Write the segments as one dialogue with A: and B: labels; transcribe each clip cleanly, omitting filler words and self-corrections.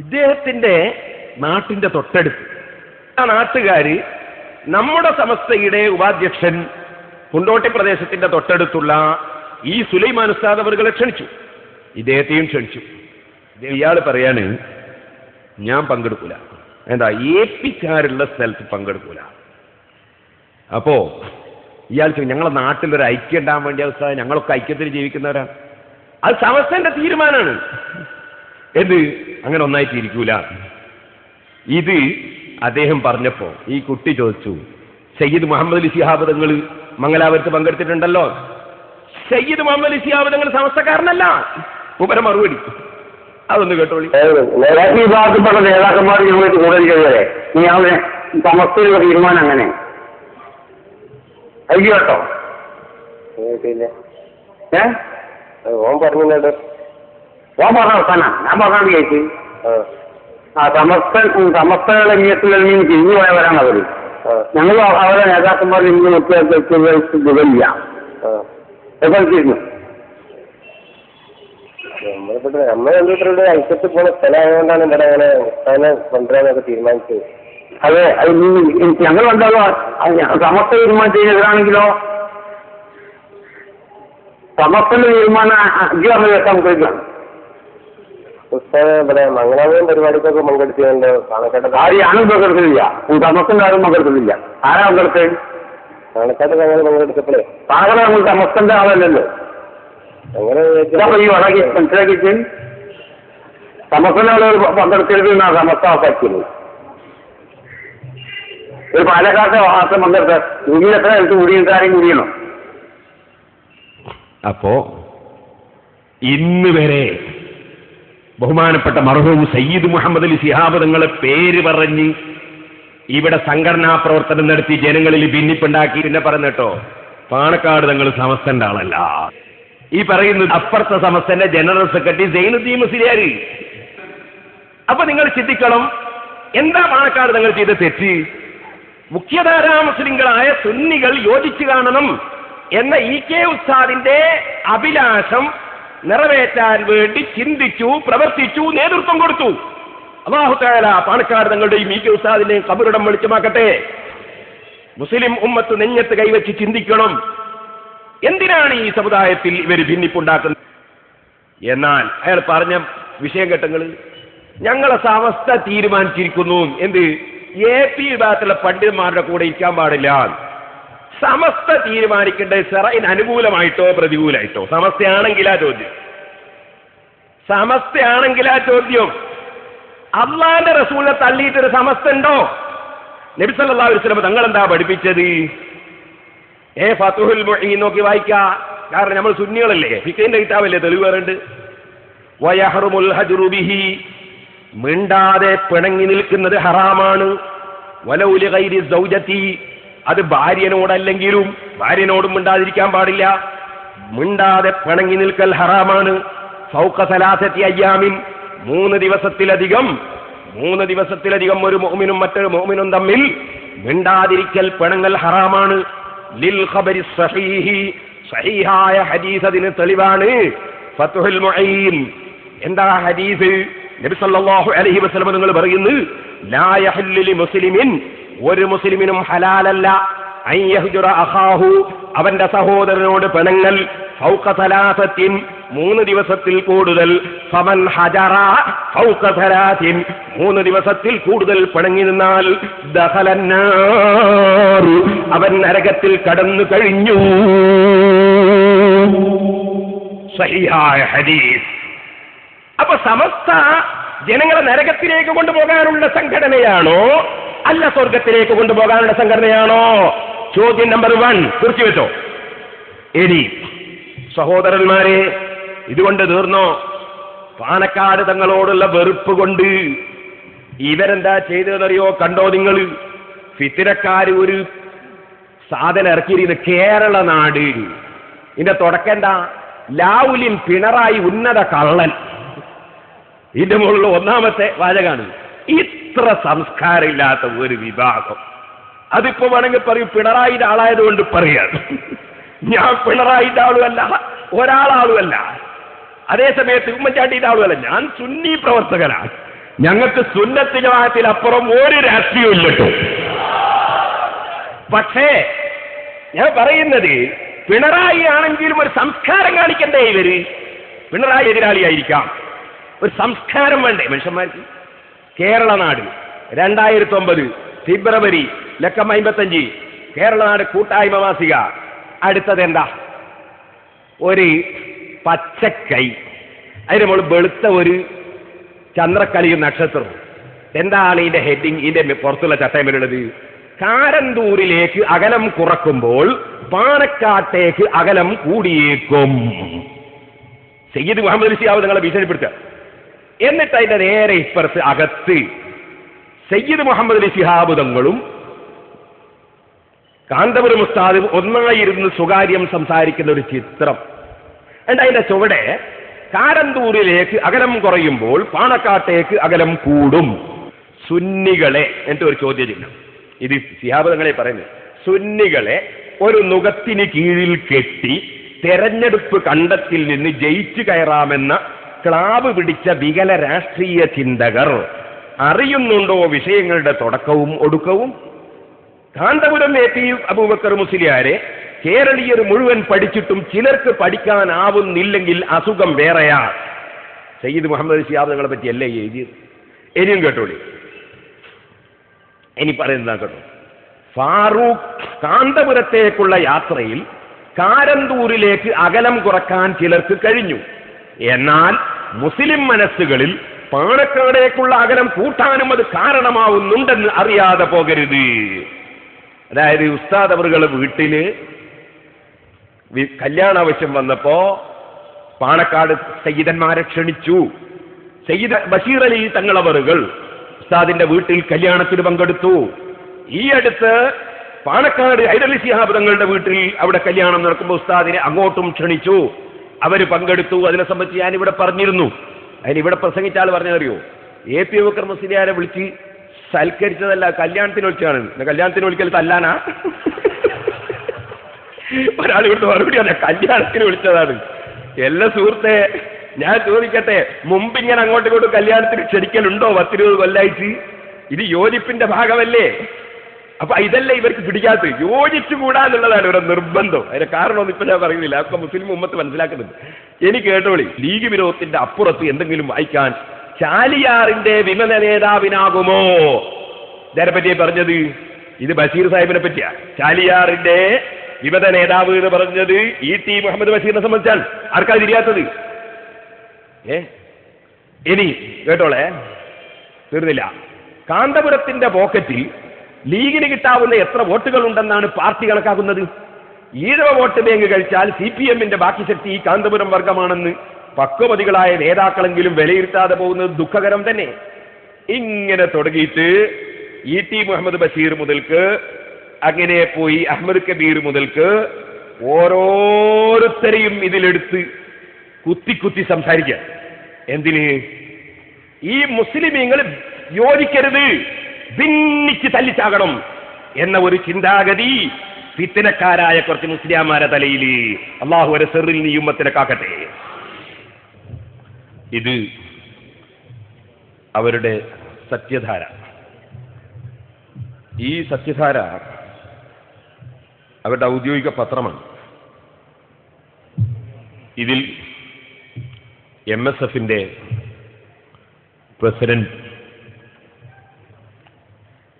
A: ഇദ്ദേഹത്തിന്റെ നാട്ടിന്റെ തൊട്ടടുത്ത് ആ നാട്ടുകാര് നമ്മുടെ സമസ്തയുടെ ഉപാധ്യക്ഷൻ കുണ്ടോട്ടി പ്രദേശത്തിന്റെ തൊട്ടടുത്തുള്ള ഈ സുലൈമാൻ ഉസ്താദ് അവരുകളെ ക്ഷണിച്ചു, ഇദ്ദേഹത്തെയും ക്ഷണിച്ചു. ഇയാൾ പറയാണ് ഞാൻ പങ്കെടുക്കൂല, എന്താ ഏപ്പിക്കാരുള്ള സ്ഥലത്ത് പങ്കെടുക്കൂല. അപ്പോ ഇയാൾക്ക് ഞങ്ങളെ നാട്ടിലൊരു ഐക്യം ഉണ്ടാകാൻ വേണ്ടി അവസ്ഥ, ഞങ്ങളൊക്കെ ഐക്യത്തിൽ ജീവിക്കുന്നവരാണ്, അത് സമസ്തന്റെ തീരുമാനമാണ്, എന്ത് അങ്ങനെ ഒന്നായിട്ട് ഇരിക്കൂല. ഇത് അദ്ദേഹം പറഞ്ഞപ്പോ ഈ കുട്ടി ചോദിച്ചു, സയ്യിദ് മുഹമ്മദ് അലി ശിഹാബ് തങ്ങൾ മംഗലാപുരത്ത് പങ്കെടുത്തിട്ടുണ്ടല്ലോ, സയ്യിദ് മുഹമ്മദ് അലി ശിഹാബ് തങ്ങൾ സമസ്തക്കാരനല്ല. ഉപര മറുപടി അതൊന്ന് കേട്ടോളി.
B: വിഭാഗത്തിൽപ്പെട്ട നേതാക്കന്മാർ ഞങ്ങൾക്ക് കൂടുതൽ ചെയ്തേ ഇയാളുടെ സമസ്തയുടെ തീരുമാനം അങ്ങനെ ഐക്യം കേട്ടോ. ഓൻ പറഞ്ഞില്ല, ഓൻ പറഞ്ഞ അവസാന ഞാൻ പറഞ്ഞത് കേൾക്ക്. സമസ്തകളുടെ ഇങ്ങത്തിലും തിരിഞ്ഞു പോയവരാണ് അവര്. ഞങ്ങൾ അവരുടെ നേതാക്കന്മാർ ഇന്ന് മുത്തില്ല എപ്പോഴും നമ്മളെന്തുകൊണ്ട് ഐക്യത്തിൽ പോകുന്ന സ്ഥലമായതുകൊണ്ടാണ് ഇവിടെ അങ്ങനെ ഉസ്താദിനെ കൊണ്ടുവരാനൊക്കെ തീരുമാനിച്ചത്. അതെ, ഞങ്ങൾ എന്താണോ സമസ്ത തീരുമാനിച്ചതാണെങ്കിലോ സമസ്തന്റെ തീരുമാനം അഞ്ചാറ് കേൾക്കാൻ കഴിയില്ല. ഉസ്താദ് ഇവിടെ മംഗലാപുരം പരിപാടിക്കൊക്കെ പങ്കെടുത്തിട്ടുണ്ട്. പാണക്കാട്ട് ആരും പങ്കെടുത്തില്ല, സമസ്തന്റെ ആരും പങ്കെടുത്തില്ല. ആരാ പങ്കെടുത്തത്? പാണക്കാട്ട് ഞങ്ങൾ പങ്കെടുത്തപ്പോഴേ പാണക്കാട് നമ്മൾ സമസ്തന്റെ ആളല്ലല്ലോ. അങ്ങനെ ഈ വടകി മനസ്സിലാക്കിയിട്ട് സമസ്തന്റെ ആളുകൾ പങ്കെടുക്കരുത് എന്നാണ് സമസ്ത ആക്കിയത്. ഒരു പാലക്കാട്ടെ വാസം പങ്കെടുത്ത ഇങ്ങനെ എത്ര എടുത്ത് കൂടിയും കൂടിയണം.
A: അപ്പോ ഇന്ന് വരെ ബഹുമാനപ്പെട്ട മർഹൂം സയ്യിദ് മുഹമ്മദ് അലി ശിഹാബ് തങ്ങളെ പേര് പറഞ്ഞ് ഇവിടെ സംഘടനാ പ്രവർത്തനം നടത്തി ജനങ്ങളിൽ ഭിന്നിപ്പുണ്ടാക്കി പിന്നെ പറഞ്ഞിട്ടോ പാണക്കാട് തങ്ങൾ സമസ്തന്റെ ആളല്ല. ഈ പറയുന്നത് അപ്പുറത്തെ സമസ്തന്റെ ജനറൽ സെക്രട്ടറി സൈനുദ്ദീൻ മുസ്ലിയാർ. അപ്പൊ നിങ്ങൾ ചിന്തിക്കണം, എന്താ പാണക്കാട് തങ്ങൾ ചെയ്ത തെറ്റ്? മുഖ്യധാരാ മുസ്ലിങ്ങളായ സുന്നികൾ യോജിച്ചു കാണണം എന്ന EK ഉസ്താദിന്റെ അഭിലാഷം നിറവേറ്റാൻ വേണ്ടി ചിന്തിച്ചു, പ്രവർത്തിച്ചു, നേതൃത്വം കൊടുത്തു. അല്ലാഹു തആല പാണക്കാട് തങ്ങളുടെയും EK ഉസ്താദിന്റെയും ഖബറിടം വെളിച്ചമാക്കട്ടെ. മുസ്ലിം ഉമ്മത്ത് നെഞ്ഞത്ത് കൈവച്ച് ചിന്തിക്കണം, എന്തിനാണ് ഈ സമുദായത്തിൽ ഇവർ ഭിന്നിപ്പുണ്ടാക്കുന്നത്? എന്നാൽ അയാൾ പറഞ്ഞ വിഷയം കേട്ടങ്ങൾ, ഞങ്ങളെ സമസ്ത തീരുമാനിച്ചിരിക്കുന്നു, എന്ത് AP വിഭാഗത്തിലുള്ള പണ്ഡിതന്മാരുടെ കൂടെ ഇരിക്കാൻ പാടില്ല. സമസ്ത തീരുമാനിക്കേണ്ടത് ശറഇന് അനുകൂലമായിട്ടോ പ്രതികൂലമായിട്ടോ. സമസ്തയാണെങ്കിലാ ചോദ്യം, സമസ്തയാണെങ്കിലാ ചോദ്യം. അള്ളാന്റെ റസൂലിനെ തള്ളിയിട്ടൊരു സമസ്ത ഉണ്ടോ? നബി സല്ലല്ലാഹു അലൈഹി വസല്ലം തങ്ങൾ എന്താ പഠിപ്പിച്ചത്? ഫതുഹുൽ മുഈൻ നോക്കി വായിക്ക. കാരണം നമ്മൾ സുന്നികളല്ലേ, ഫിഖഹിന്റെ കിതാബല്ലേ, തെളിവ് വേറുണ്ട്. വയഹ്റുമുൽ ഹജ്റു ബിഹി, മിണ്ടാതെ പിണങ്ങി നിൽക്കുന്നത് ഹറാമാണ്. വലൗ ലിഗൈരി സൗജതി, അത് ഭാര്യനോടല്ലെങ്കിലും ഭാര്യനോടും മിണ്ടാതിരിക്കാൻ പാടില്ല. മിണ്ടാതെ പിണങ്ങി നിൽക്കൽ ഹറാമാണ്. ഫൗഖ സലാസതി അയ്യാമിൻ, 3 ദിവസത്തിലധികം ഒരു മുഅ്മിനും മറ്റൊരു മുഅ്മിനും തമ്മിൽ മിണ്ടാതിരിക്കൽ പിണങ്ങൽ ഹറാമാണ്. ലിൽ ഖബരി സഹീഹി, സഹീഹായ ഹദീസ് അതിന് തെളിവാണ്. ഫതുഹുൽ മുഈൻ എന്താ ഹദീസ്? നബി സല്ലല്ലാഹു അലൈഹി വസല്ലം നിങ്ങൾ പറയുന്നു, ലാ യഹല്ലു ലി മുസ്ലിമിൻ, ഒരു മുസ്ലിമിനും ഹലാലല്ല, അൻ യഹ്ജുറ അഖാഹു, അവന്റെ സഹോദരനോട് പിണങ്ങൽ, ഫൗഖ സലാസത്തിൻ, 3 ദിവസത്തിൽ കൂടുതൽ, ഫമൻ ഹജറ ഫൗഖ സലാസിൻ, 3 ദിവസത്തിൽ കൂടുതൽ പിണങ്ങി നിന്നാൽ, ദഖലന്നാർ, അവൻ നരകത്തിൽ കടന്നു കഴിഞ്ഞു. സഹീഹായ ഹദീസ്. അപ്പൊ സമസ്ത ജനങ്ങളെ നരകത്തിലേക്ക് കൊണ്ടുപോകാനുള്ള സംഘടനയാണോ അല്ല സ്വർഗത്തിലേക്ക് കൊണ്ടുപോകാനുള്ള സംഘടനയാണോ? ചോദ്യം നമ്പർ 1 കുറിച്ചു വെച്ചോ. ഇനി സഹോദരന്മാരെ, ഇതുകൊണ്ട് തീർന്നോ? പാണക്കാട് തങ്ങളോടുള്ള വെറുപ്പ് കൊണ്ട് ഇവരെന്താ ചെയ്തതെന്നറിയോ? കണ്ടോ നിങ്ങൾ? ഫിത്തിരക്കാര് ഒരു സാധനം ഇറക്കിയിരിക്കുന്നത് കേരള നാട്. ഇതിന്റെ തുടക്കം എന്താ? ലാവുലിൻ പിണറായി ഉന്നത കള്ളൻ. ഇതിന്റെ മുകളിൽ ഒന്നാമത്തെ വാചകാണ്. ഇത്ര സംസ്കാരമില്ലാത്ത ഒരു വിഭാഗം. അതിപ്പോ വേണമെങ്കിൽ പറയും പിണറായിയുടെ ആളായതുകൊണ്ട് പറയാണ്. ഞാൻ പിണറായിയുടെ ആളുമല്ല, ഒരാളാളുമല്ല. അതേസമയത്ത് ഉമ്മൻചാണ്ടിയുടെ ആളുമല്ല. ഞാൻ സുന്നി പ്രവർത്തകനാണ്. ഞങ്ങൾക്ക് സുന്നത്ത് ജമാഅത്തിലപ്പുറം ഒരു രാഷ്ട്രീയവും ഇല്ലട്ടോ. പക്ഷേ ഞാൻ പറയുന്നത്, പിണറായി ആണെങ്കിലും ഒരു സംസ്കാരം കാണിക്കണ്ടേ ഇവര്? പിണറായി എതിരാളിയായിരിക്കാം, ഒരു സംസ്കാരം വേണ്ടേ മനുഷ്യന്മാർക്ക്? കേരളനാട് 2009 ഫെബ്രുവരി 55 കേരളനാട് കൂട്ടായ്മ മാസിക. അടുത്തത് എന്താ? ഒരു പച്ചക്കൈ, അതിന് നമ്മൾ വെളുത്ത ഒരു ചന്ദ്രക്കലയും നക്ഷത്രവും. എന്താണ് ഇതിന്റെ ഹെഡിങ്? ഇതിന്റെ പുറത്തുള്ള ചട്ടയമ്മലുള്ളത്, കാരന്തൂരിലേക്ക് അകലം കുറക്കുമ്പോൾ പാണക്കാട്ടേക്ക് അകലം കൂടിയേക്കും. സയ്യിദ് മുഹമ്മദ് അലി ശിഹാബ് തങ്ങളെ ഭീഷണിപ്പെടുത്തുക. എന്നിട്ട് അതിന്റെ നേരെ ഇപ്പുറത്ത് അകത്ത് സയ്യിദ് മുഹമ്മദ് അലി ശിഹാബ് തങ്ങളും കാന്തപുരം ഉസ്താദും ഒന്നായിരുന്ന് സ്വകാര്യം സംസാരിക്കുന്ന ഒരു ചിത്രം. എന്നിട്ട് അതിന്റെ ചുവടെ കാരന്തൂരിലേക്ക് അകലം കുറയുമ്പോൾ പാണക്കാട്ടേക്ക് അകലം കൂടും. സുന്നികളെ, എന്നിട്ട് ഒരു ചോദ്യചിഹ്നം. ഇത് ശിഹാബ് തങ്ങളെ പറയുന്നത്, സുന്നികളെ ഒരു നുകത്തിന് കീഴിൽ കെട്ടി തെരഞ്ഞെടുപ്പ് കണ്ടത്തിൽ നിന്ന് ജയിച്ചു കയറാമെന്ന ക്ലാവ് പിടിച്ച വികല രാഷ്ട്രീയ ചിന്തകർ അറിയുന്നുണ്ടോ വിഷയങ്ങളുടെ തുടക്കവും ഒടുക്കവും? കാന്തപുരം AP അബൂബക്കർ മുസ്ലിയാരെ കേരളീയർ മുഴുവൻ പഠിച്ചിട്ടും ചിലർക്ക് പഠിക്കാനാവുന്നില്ലെങ്കിൽ അസുഖം വേറെയാ. സയ്യിദ് മുഹമ്മദ് അലി ശിഹാബ് തങ്ങളെ പറ്റിയല്ലേ എഴുതിയത്? ഇനിയും കേട്ടോളി, ഇനി പറയുന്നതാ കേട്ടോ. ഫാറൂഖ് കാന്തപുരത്തേക്കുള്ള യാത്രയിൽ കാരന്തൂരിലേക്ക് അകലം കുറക്കാൻ ചിലർക്ക് കഴിഞ്ഞു. എന്നാൽ മുസ്ലിം മനസ്സുകളിൽ പാണക്കാടേക്കുള്ള അകലം കൂട്ടാനും അത് കാരണമാവുന്നുണ്ടെന്ന് അറിയാതെ പോകരുത്. അതായത് ഉസ്താദ് അവറുകളെ വീട്ടില് കല്യാണ ആവശ്യം വന്നപ്പോ പാണക്കാട് സയ്യിദന്മാരെ ക്ഷണിച്ചു. സയ്യിദ് ബഷീർ അലി തങ്ങളവറുകൾ ഉസ്താദിന്റെ വീട്ടിൽ കല്യാണത്തിന് പങ്കെടുത്തു. ഈ അടുത്ത് പാണക്കാട് ഹൈദരലി ശിഹാബ് തങ്ങളുടെ വീട്ടിൽ അവിടെ കല്യാണം നടക്കുമ്പോൾ ഉസ്താദിനെ അങ്ങോട്ടും ക്ഷണിച്ചു. അവര് പങ്കെടുത്തു. അതിനെ സംബന്ധിച്ച് ഞാനിവിടെ പറഞ്ഞിരുന്നു. അതിനിവിടെ പ്രസംഗിച്ച ആൾ പറഞ്ഞറിയോ, AP അബൂബക്കർ മുസ്ലിയാരെ വിളിച്ച് സൽക്കരിച്ചതല്ല, കല്യാണത്തിന് വിളിച്ചാണ്. കല്യാണത്തിന് വിളിക്കൽ തല്ലാനാ? ഒരാൾ ഇവിടുത്തെ മറുപടി അല്ല, കല്യാണത്തിന് വിളിച്ചതാണ്. എല്ലാ സുഹൃത്തെ, ഞാൻ ചോദിക്കട്ടെ, മുമ്പ് ഇങ്ങനെ അങ്ങോട്ടും ഇങ്ങോട്ടും കല്യാണത്തിന് ക്ഷണിക്കലുണ്ടോ? 10-20 കൊല്ലായിട്ട് ഇത് യോജിപ്പിന്റെ ഭാഗമല്ലേ? അപ്പൊ ഇതല്ലേ ഇവർക്ക് പിടിക്കാത്ത? യോജിച്ചുകൂടാന്നുള്ളതാണ് ഇവരുടെ നിർബന്ധം. അതിന്റെ കാരണമൊന്നും ഇപ്പൊ ഞാൻ പറയുന്നില്ല, അതൊക്കെ മുസ്ലിം ഉമ്മത്ത് മനസ്സിലാക്കുന്നുണ്ട്. എനിക്ക് കേട്ടോളി, ലീഗ് വിരോധത്തിന്റെ അപ്പുറത്ത് എന്തെങ്കിലും വായിക്കാൻ ചാലിയാറിന്റെ വിമത നേതാവിനാകുമോ? ഇതിനെപ്പറ്റിയാ പറഞ്ഞത്. ഇത് ബഷീർ സാഹിബിനെ പറ്റിയാ. ചാലിയാറിന്റെ വിമത നേതാവ് എന്ന് പറഞ്ഞത് ET മുഹമ്മദ് ബഷീറിനെ സംബന്ധിച്ചാണ്. ആർക്കാ തിരിയാത്തത്? ഇനി കേട്ടോളെ, തീർന്നില്ല. കാന്തപുരത്തിന്റെ പോക്കറ്റിൽ ലീഗിന് കിട്ടാവുന്ന എത്ര വോട്ടുകൾ ഉണ്ടെന്നാണ് പാർട്ടി കണക്കാക്കുന്നത്. ഈഴവ വോട്ട് ബാങ്ക് കഴിച്ചാൽ CPM-ന്റെ ബാക്കി ശക്തി ഈ കാന്തപുരം വർഗമാണെന്ന് പക്വമതികളായ നേതാക്കളെങ്കിലും വിലയിരുത്താതെ പോകുന്നത് ദുഃഖകരം തന്നെ. ഇങ്ങനെ തുടങ്ങിയിട്ട് ET മുഹമ്മദ് ബഷീർ മുതൽക്ക് അങ്ങനെ പോയി അഹമ്മദ് കബീർ മുതൽക്ക് ഓരോരുത്തരെയും ഇതിലെടുത്ത് കുത്തി കുത്തി സംസാരിക്കുക. എന്തിന്? ഈ മുസ്ലിമീങ്ങൾ യോജിക്കരുത്, ഭിന്നിച്ച് തല്ലിച്ചാകണം എന്ന ഒരു ചിന്താഗതി ഫിത്തനക്കാരായ കുറച്ച് മുസ്ലിയാമാരെ തലയിൽ. അള്ളാഹു ഒരു സെറിൽ നീ ഉമ്മത്തിനെ കാക്കട്ടെ. ഇത് അവരുടെ സത്യധാര. ഈ സത്യധാര അവരുടെ ഔദ്യോഗിക പത്രമാണ്. ഇതിൽ MSF-ന്റെ പ്രസിഡന്റ്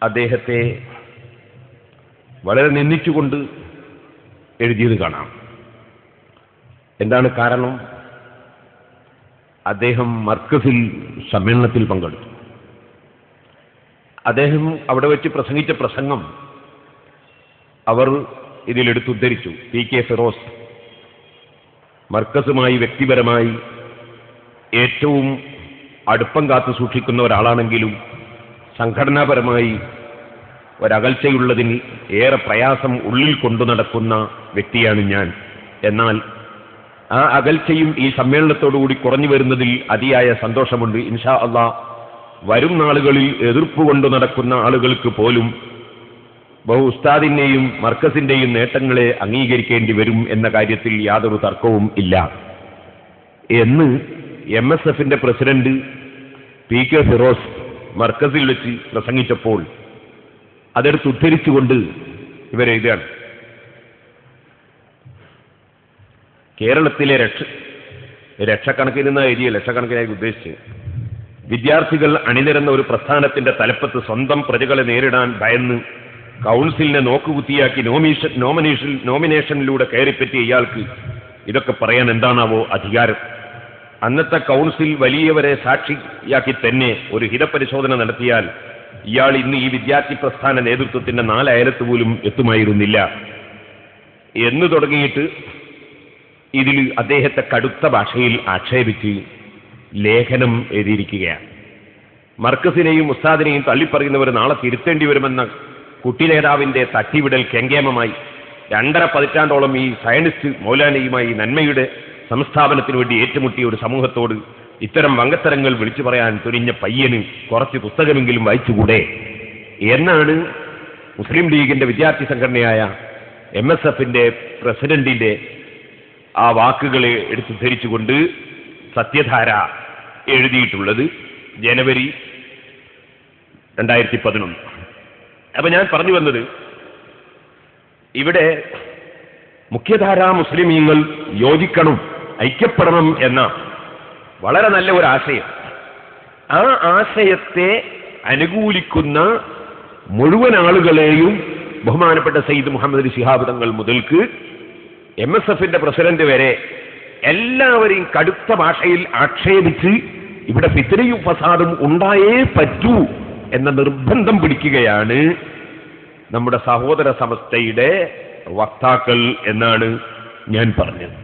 A: അദ്ദേഹത്തെ വളരെ നിന്ദിച്ചുകൊണ്ട് എഴുതിയത് കാണാം. എന്താണ് കാരണം? അദ്ദേഹം മർക്കസിൽ സമ്മേളനത്തിൽ പങ്കെടുത്തു. അദ്ദേഹം അവിടെ വെച്ച് പ്രസംഗിച്ച പ്രസംഗം അവർ ഇതിലെടുത്തുദ്ധരിച്ചു. PK ഫിറോസ് മർക്കസുമായി വ്യക്തിപരമായി ഏറ്റവും അടുപ്പം കാത്തു സൂക്ഷിക്കുന്ന ഒരാളാണെങ്കിലും സംഘടനാപരമായി ഒരകൽച്ചയുള്ളതിന് ഏറെ പ്രയാസം ഉള്ളിൽ കൊണ്ടു നടക്കുന്ന വ്യക്തിയാണ് ഞാൻ. എന്നാൽ ആ അകൽച്ചയും ഈ സമ്മേളനത്തോടുകൂടി കുറഞ്ഞു വരുന്നതിൽ അതിയായ സന്തോഷമുണ്ട്. ഇൻഷാ അള്ളാഹ് വരും നാളുകളിൽ എതിർപ്പ് കൊണ്ടു നടക്കുന്ന ആളുകൾക്ക് പോലും ബഹു ഉസ്താദിന്റെയും മർക്കസിന്റെയും നേട്ടങ്ങളെ അംഗീകരിക്കേണ്ടി വരും എന്ന കാര്യത്തിൽ യാതൊരു തർക്കവും ഇല്ല എന്ന് MSF-ന്റെ പ്രസിഡന്റ് PK ഫിറോസ് മർക്കസിൽ വെച്ച് പ്രസംഗിച്ചപ്പോൾ അതെടുത്ത് ഉദ്ധരിച്ചുകൊണ്ട് ഇവരെഴുതുകയാണ്, കേരളത്തിലെ ലക്ഷക്കണക്കിന് എന്ന ഏരിയ ലക്ഷക്കണക്കിനായി ഉദ്ദേശിച്ച് വിദ്യാർത്ഥികൾ അണിനിരന്ന ഒരു പ്രസ്ഥാനത്തിന്റെ തലപ്പത്ത് സ്വന്തം പ്രജകളെ നേരിടാൻ ഭയന്ന് കൗൺസിലിനെ നോക്കുകുത്തിയാക്കി നോമിനേഷനിലൂടെ കയറിപ്പറ്റിയ ഇയാൾക്ക് ഇതൊക്കെ പറയാൻ എന്താണാവോ അധികാരം? അന്നത്തെ കൗൺസിൽ വലിയവരെ സാക്ഷിയാക്കി തന്നെ ഒരു ഹിതപരിശോധന നടത്തിയാൽ ഇയാൾ ഇന്ന് ഈ വിദ്യാർത്ഥി പ്രസ്ഥാന നേതൃത്വത്തിന്റെ 4 അയലത്ത് പോലും എത്തുമായിരുന്നില്ല എന്ന് തുടങ്ങിയിട്ട് ഇതിൽ അദ്ദേഹത്തെ കടുത്ത ഭാഷയിൽ ആക്ഷേപിച്ച് ലേഖനം എഴുതിയിരിക്കുകയാണ്. മർക്കസിനെയും ഉസ്താദിനെയും തള്ളിപ്പറയുന്നവർ നാളെ തിരുത്തേണ്ടി വരുമെന്ന കുട്ടി നേതാവിന്റെ തട്ടിവിടൽ കെങ്കേമമായി 2.5 പതിറ്റാണ്ടോളം ഈ സയനിസ്റ്റ് മൗലാനയുമായി നന്മയുടെ സംസ്ഥാപനത്തിന് വേണ്ടി ഏറ്റുമുട്ടിയ ഒരു സമൂഹത്തോട് ഇത്തരം വങ്കത്തരങ്ങൾ വിളിച്ചു പറയാൻ തുനിഞ്ഞ പയ്യന് കുറച്ച് പുസ്തകമെങ്കിലും വായിച്ചുകൂടെ എന്നാണ് മുസ്ലിം ലീഗിന്റെ വിദ്യാർത്ഥി സംഘടനയായ MSFന്റെ പ്രസിഡന്റിന്റെ ആ വാക്കുകളെ എടുത്തുദ്ധരിച്ചുകൊണ്ട് സത്യധാര എഴുതിയിട്ടുള്ളത് ജനുവരി 2011. അപ്പൊ ഞാൻ പറഞ്ഞു വന്നത്, ഇവിടെ മുഖ്യധാരാ മുസ്ലിമീങ്ങൾ യോജിക്കണം, ഐക്യപ്പെടണം എന്ന വളരെ നല്ല ഒരു ആശയം. ആ ആശയത്തെ അനുകൂലിക്കുന്ന മുഴുവൻ ആളുകളെയും ബഹുമാനപ്പെട്ട സയ്യിദ് മുഹമ്മദ് അലി ശിഹാബ് തങ്ങൾ മുതൽക്ക് MSFന്റെ പ്രസിഡന്റ് വരെ എല്ലാവരെയും കടുത്ത ഭാഷയിൽ ആക്ഷേപിച്ച് ഇവിടെ ഫിത്നയും ഫസാദും ഉണ്ടായേ പറ്റൂ എന്ന നിർബന്ധം പിടിക്കുകയാണ് നമ്മുടെ സഹോദര സമസ്തയുടെ വക്താക്കൾ എന്നാണ് ഞാൻ പറഞ്ഞത്.